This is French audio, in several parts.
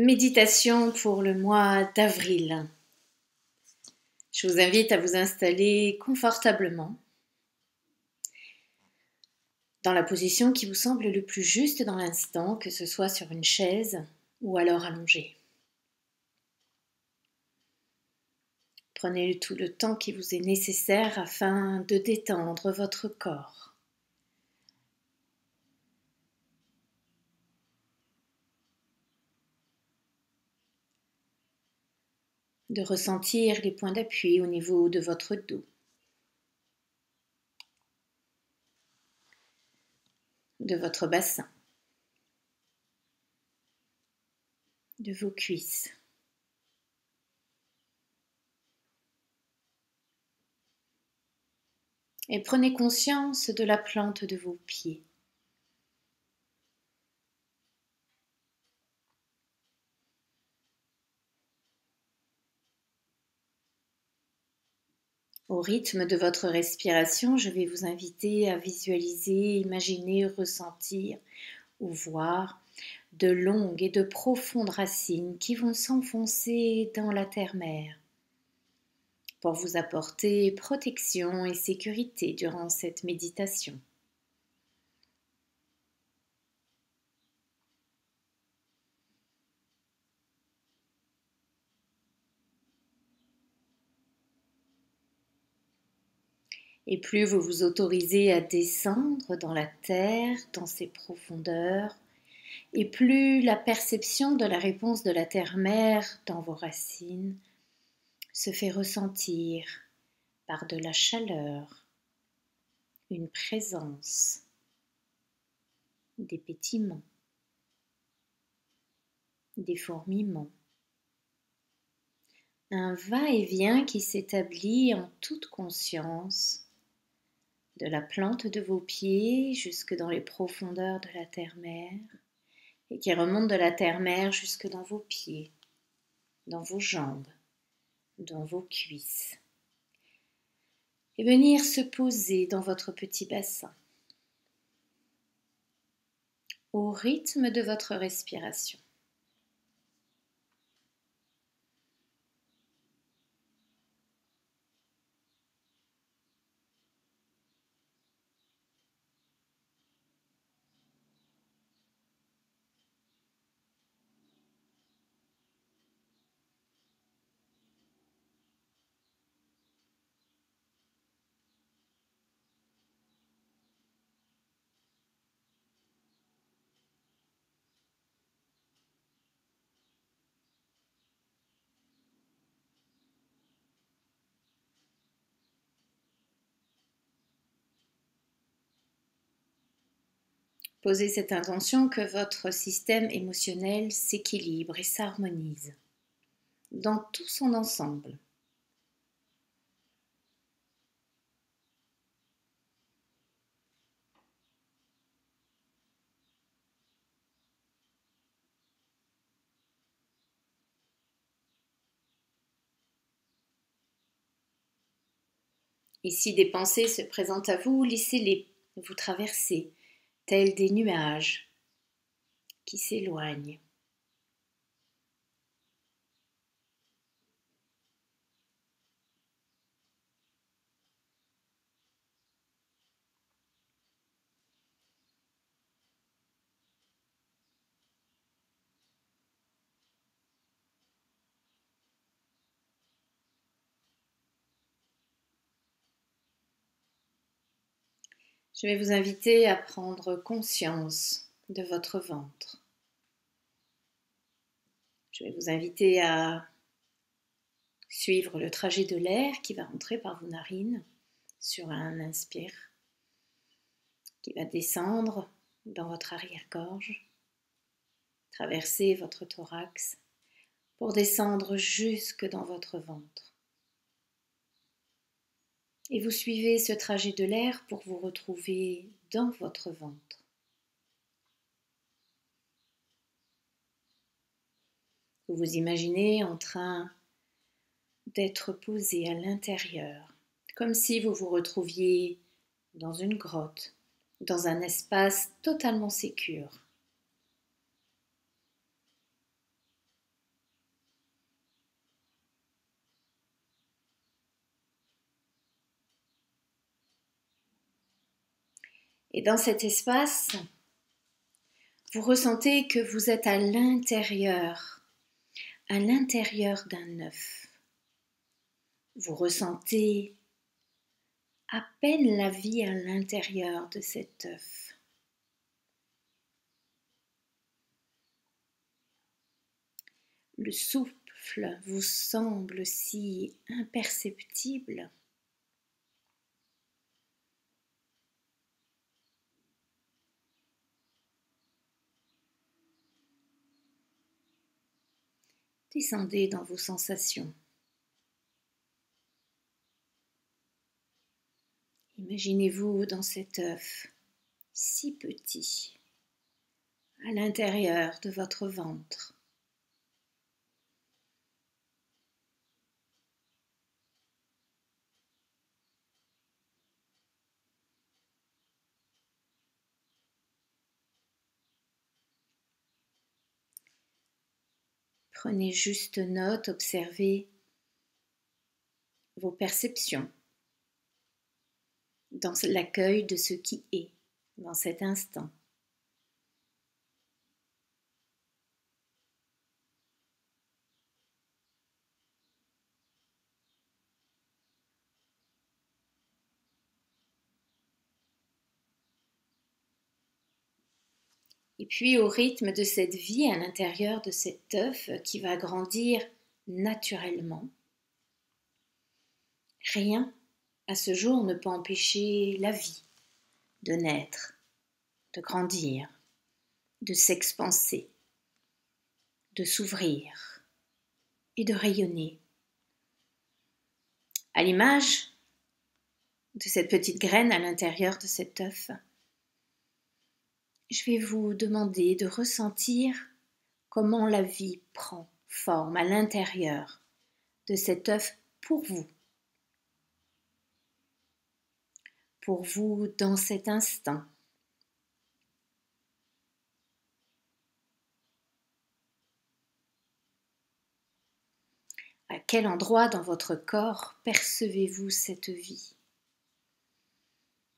Méditation pour le mois d'avril. Je vous invite à vous installer confortablement dans la position qui vous semble le plus juste dans l'instant, que ce soit sur une chaise ou alors allongé. Prenez tout le temps qui vous est nécessaire afin de détendre votre corps. De ressentir les points d'appui au niveau de votre dos, de votre bassin, de vos cuisses. Et prenez conscience de la plante de vos pieds. Au rythme de votre respiration, je vais vous inviter à visualiser, imaginer, ressentir ou voir de longues et de profondes racines qui vont s'enfoncer dans la terre-mère pour vous apporter protection et sécurité durant cette méditation. Et plus vous vous autorisez à descendre dans la terre, dans ses profondeurs, et plus la perception de la réponse de la terre-mère dans vos racines se fait ressentir par de la chaleur, une présence, des pétillements, des fourmillements, un va-et-vient qui s'établit en toute conscience de la plante de vos pieds jusque dans les profondeurs de la terre-mère et qui remonte de la terre-mère jusque dans vos pieds, dans vos jambes, dans vos cuisses et venir se poser dans votre petit bassin au rythme de votre respiration. Posez cette intention que votre système émotionnel s'équilibre et s'harmonise dans tout son ensemble. Et si des pensées se présentent à vous, laissez-les vous traverser, tels des nuages qui s'éloignent. Je vais vous inviter à prendre conscience de votre ventre. Je vais vous inviter à suivre le trajet de l'air qui va rentrer par vos narines sur un inspire, qui va descendre dans votre arrière-gorge, traverser votre thorax pour descendre jusque dans votre ventre. Et vous suivez ce trajet de l'air pour vous retrouver dans votre ventre. Vous vous imaginez en train d'être posé à l'intérieur, comme si vous vous retrouviez dans une grotte, dans un espace totalement sécure. Et dans cet espace, vous ressentez que vous êtes à l'intérieur d'un œuf. Vous ressentez à peine la vie à l'intérieur de cet œuf. Le souffle vous semble si imperceptible. Descendez dans vos sensations. Imaginez-vous dans cet œuf si petit, à l'intérieur de votre ventre. Prenez juste note, observez vos perceptions dans l'accueil de ce qui est dans cet instant. Et puis au rythme de cette vie à l'intérieur de cet œuf qui va grandir naturellement, rien à ce jour ne peut empêcher la vie de naître, de grandir, de s'expanser, de s'ouvrir et de rayonner. À l'image de cette petite graine à l'intérieur de cet œuf, je vais vous demander de ressentir comment la vie prend forme à l'intérieur de cet œuf pour vous. Pour vous dans cet instant. À quel endroit dans votre corps percevez-vous cette vie?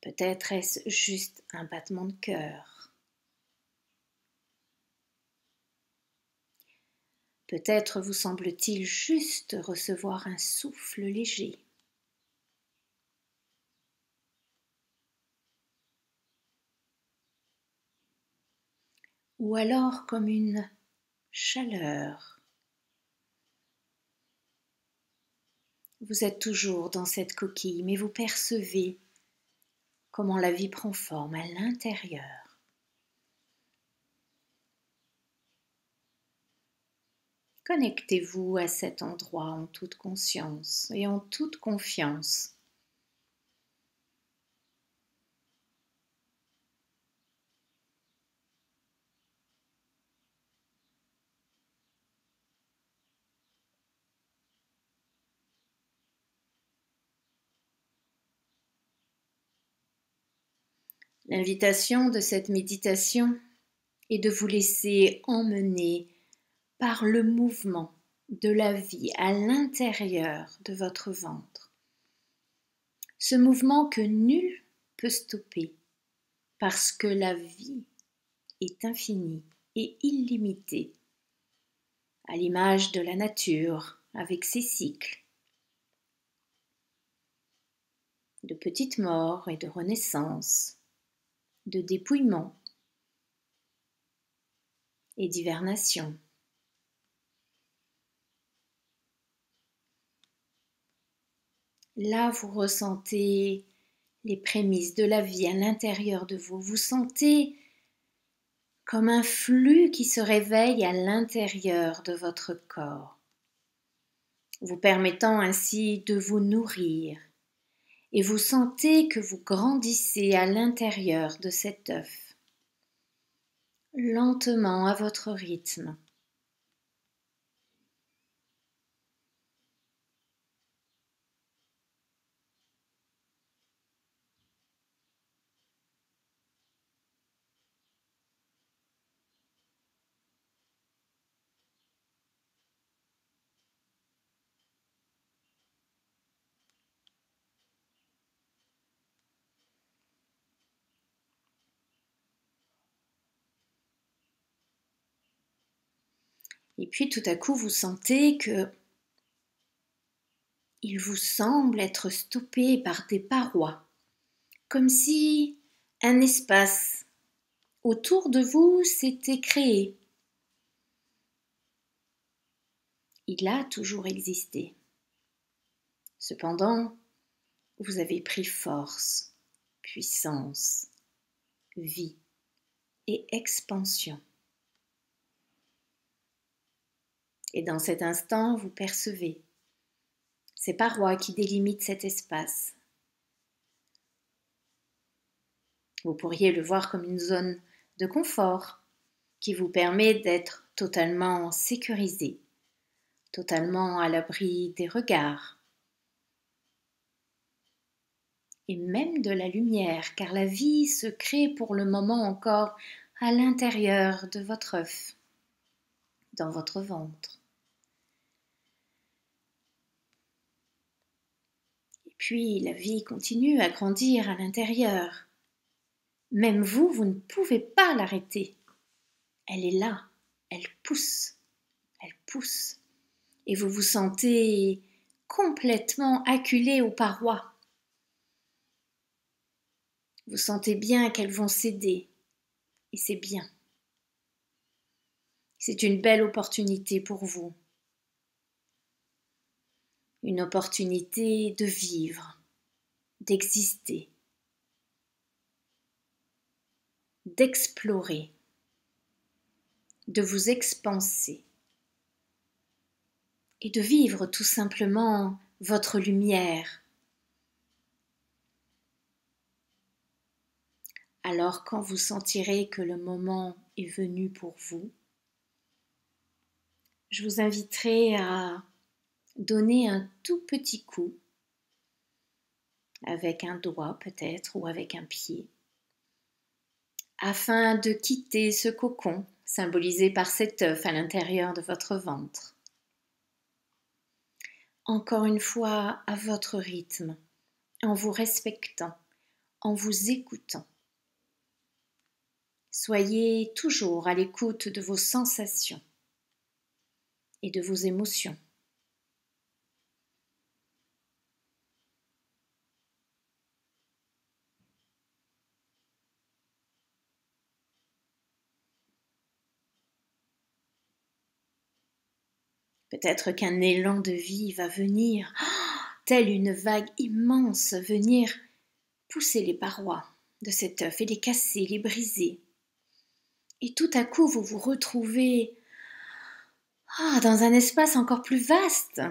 Peut-être est-ce juste un battement de cœur. Peut-être vous semble-t-il juste recevoir un souffle léger. Ou alors comme une chaleur. Vous êtes toujours dans cette coquille, mais vous percevez comment la vie prend forme à l'intérieur. Connectez-vous à cet endroit en toute conscience et en toute confiance. L'invitation de cette méditation est de vous laisser emmener par le mouvement de la vie à l'intérieur de votre ventre. Ce mouvement que nul peut stopper parce que la vie est infinie et illimitée, à l'image de la nature avec ses cycles de petites morts et de renaissances, de dépouillement et d'hibernation. Là, vous ressentez les prémices de la vie à l'intérieur de vous. Vous sentez comme un flux qui se réveille à l'intérieur de votre corps, vous permettant ainsi de vous nourrir. Et vous sentez que vous grandissez à l'intérieur de cet œuf, lentement à votre rythme. Et puis tout à coup, vous sentez que il vous semble être stoppé par des parois, comme si un espace autour de vous s'était créé. Il a toujours existé. Cependant, vous avez pris force, puissance, vie et expansion. Et dans cet instant, vous percevez ces parois qui délimitent cet espace. Vous pourriez le voir comme une zone de confort qui vous permet d'être totalement sécurisé, totalement à l'abri des regards et même de la lumière, car la vie se crée pour le moment encore à l'intérieur de votre œuf, dans votre ventre. Et puis la vie continue à grandir à l'intérieur. Même vous, vous ne pouvez pas l'arrêter. Elle est là, elle pousse, et vous vous sentez complètement acculé aux parois. Vous sentez bien qu'elles vont céder, et c'est bien. C'est une belle opportunité pour vous. Une opportunité de vivre, d'exister, d'explorer, de vous expanser et de vivre tout simplement votre lumière. Alors quand vous sentirez que le moment est venu pour vous, je vous inviterai à donner un tout petit coup, avec un doigt peut-être ou avec un pied, afin de quitter ce cocon symbolisé par cet œuf à l'intérieur de votre ventre. Encore une fois, à votre rythme, en vous respectant, en vous écoutant. Soyez toujours à l'écoute de vos sensations et de vos émotions. Peut-être qu'un élan de vie va venir, telle une vague immense, venir pousser les parois de cet œuf et les casser, les briser. Et tout à coup, vous vous retrouvez dans un espace encore plus vaste,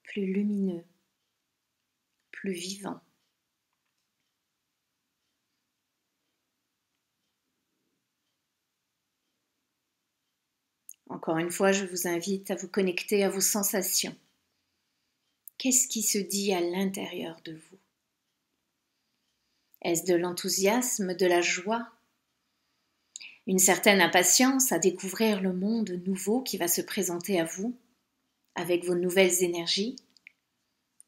plus lumineux, plus vivant. Encore une fois, je vous invite à vous connecter à vos sensations. Qu'est-ce qui se dit à l'intérieur de vous? Est-ce de l'enthousiasme, de la joie? Une certaine impatience à découvrir le monde nouveau qui va se présenter à vous, avec vos nouvelles énergies,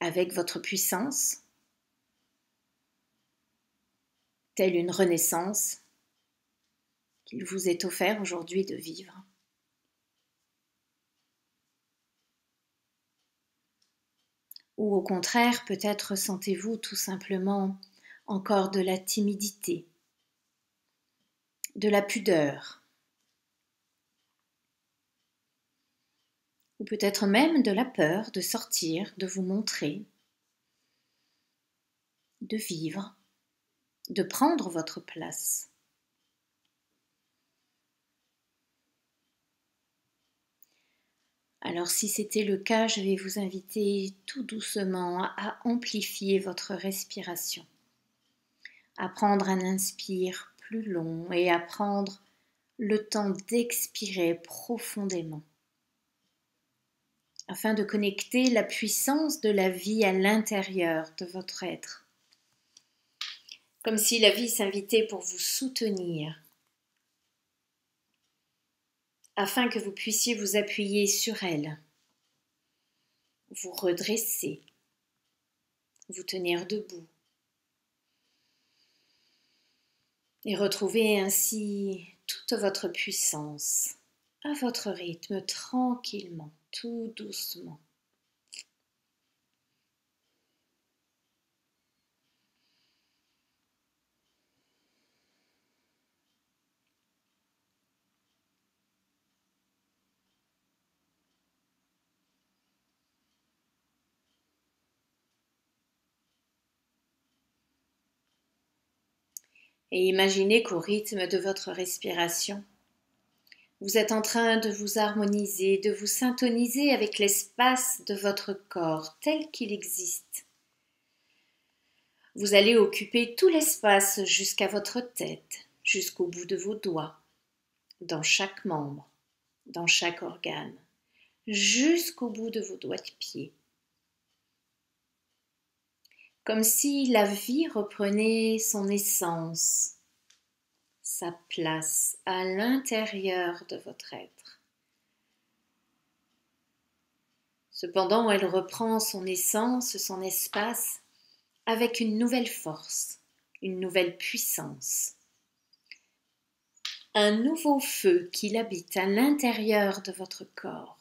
avec votre puissance, telle une renaissance qu'il vous est offert aujourd'hui de vivre. Ou au contraire, peut-être sentez-vous tout simplement encore de la timidité, de la pudeur, ou peut-être même de la peur de sortir, de vous montrer, de vivre, de prendre votre place. Alors si c'était le cas, je vais vous inviter tout doucement à amplifier votre respiration, à prendre un inspire plus long et à prendre le temps d'expirer profondément, afin de connecter la puissance de la vie à l'intérieur de votre être, comme si la vie s'invitait pour vous soutenir, afin que vous puissiez vous appuyer sur elle, vous redresser, vous tenir debout, et retrouver ainsi toute toute votre puissance, à votre rythme, tranquillement, tout doucement. Et imaginez qu'au rythme de votre respiration, vous êtes en train de vous harmoniser, de vous syntoniser avec l'espace de votre corps tel qu'il existe. Vous allez occuper tout l'espace jusqu'à votre tête, jusqu'au bout de vos doigts, dans chaque membre, dans chaque organe, jusqu'au bout de vos doigts de pied. Comme si la vie reprenait son essence, sa place à l'intérieur de votre être. Cependant, elle reprend son essence, son espace, avec une nouvelle force, une nouvelle puissance. Un nouveau feu qui habite à l'intérieur de votre corps.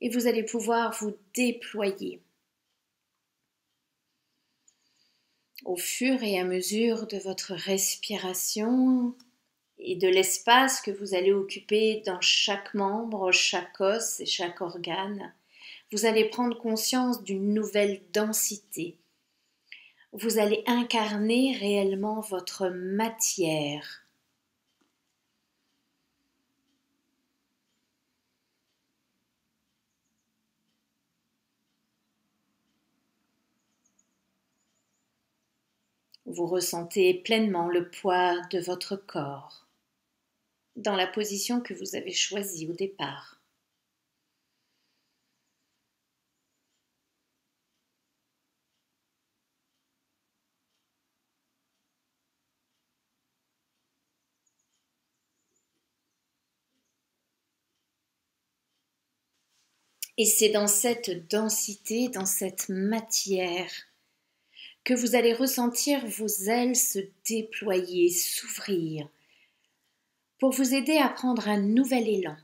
Et vous allez pouvoir vous déployer au fur et à mesure de votre respiration et de l'espace que vous allez occuper dans chaque membre, chaque os et chaque organe. Vous allez prendre conscience d'une nouvelle densité. Vous allez incarner réellement votre matière. Vous ressentez pleinement le poids de votre corps dans la position que vous avez choisie au départ. Et c'est dans cette densité, dans cette matière, que vous allez ressentir vos ailes se déployer, s'ouvrir, pour vous aider à prendre un nouvel élan.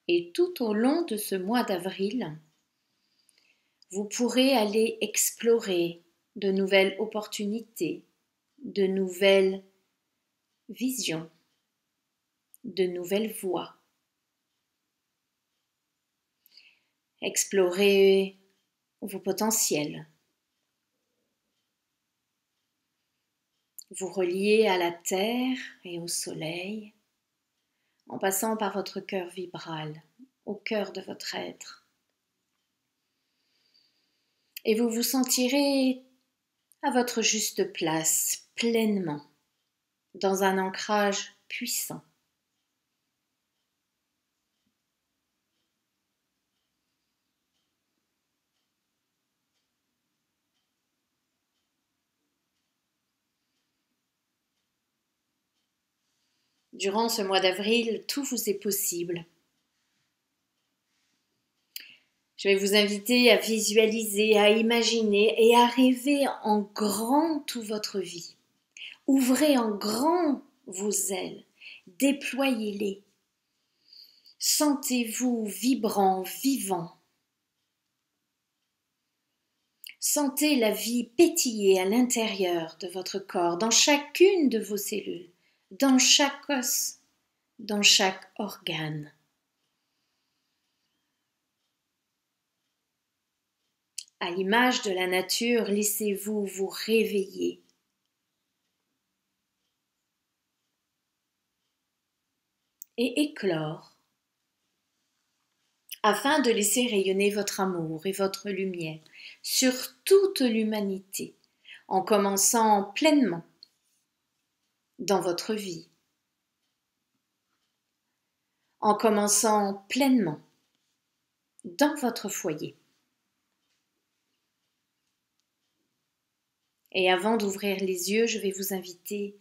Et tout au long de ce mois d'avril, vous pourrez aller explorer de nouvelles opportunités, de nouvelles visions, de nouvelles voies. Explorer vos potentiels. Vous relier à la terre et au soleil en passant par votre cœur vibral, au cœur de votre être. Et vous vous sentirez à votre juste place, pleinement, dans un ancrage puissant. Durant ce mois d'avril, tout vous est possible. Je vais vous inviter à visualiser, à imaginer et à rêver en grand toute votre vie. Ouvrez en grand vos ailes, déployez-les. Sentez-vous vibrant, vivant. Sentez la vie pétiller à l'intérieur de votre corps, dans chacune de vos cellules, dans chaque os, dans chaque organe. À l'image de la nature, laissez-vous vous réveiller. Et éclore, afin de laisser rayonner votre amour et votre lumière sur toute l'humanité, en commençant pleinement dans votre vie, en commençant pleinement dans votre foyer. Et avant d'ouvrir les yeux, je vais vous inviter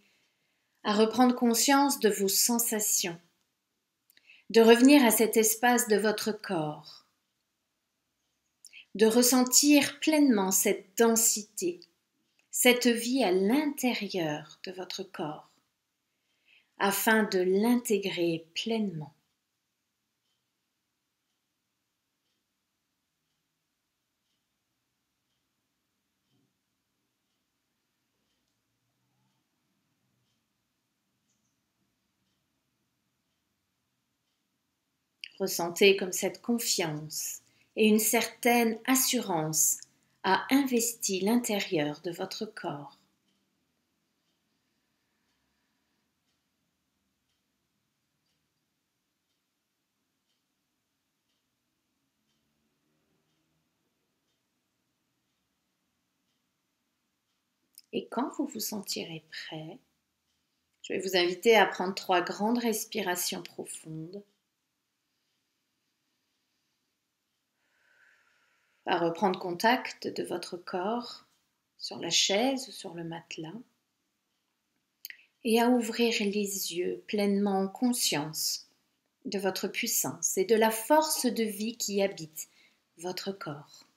à reprendre conscience de vos sensations, de revenir à cet espace de votre corps, de ressentir pleinement cette densité, cette vie à l'intérieur de votre corps, afin de l'intégrer pleinement. Ressentez comme cette confiance et une certaine assurance a investi l'intérieur de votre corps. Et quand vous vous sentirez prêt, je vais vous inviter à prendre 3 grandes respirations profondes, à reprendre contact de votre corps sur la chaise ou sur le matelas et à ouvrir les yeux pleinement en conscience de votre puissance et de la force de vie qui habite votre corps.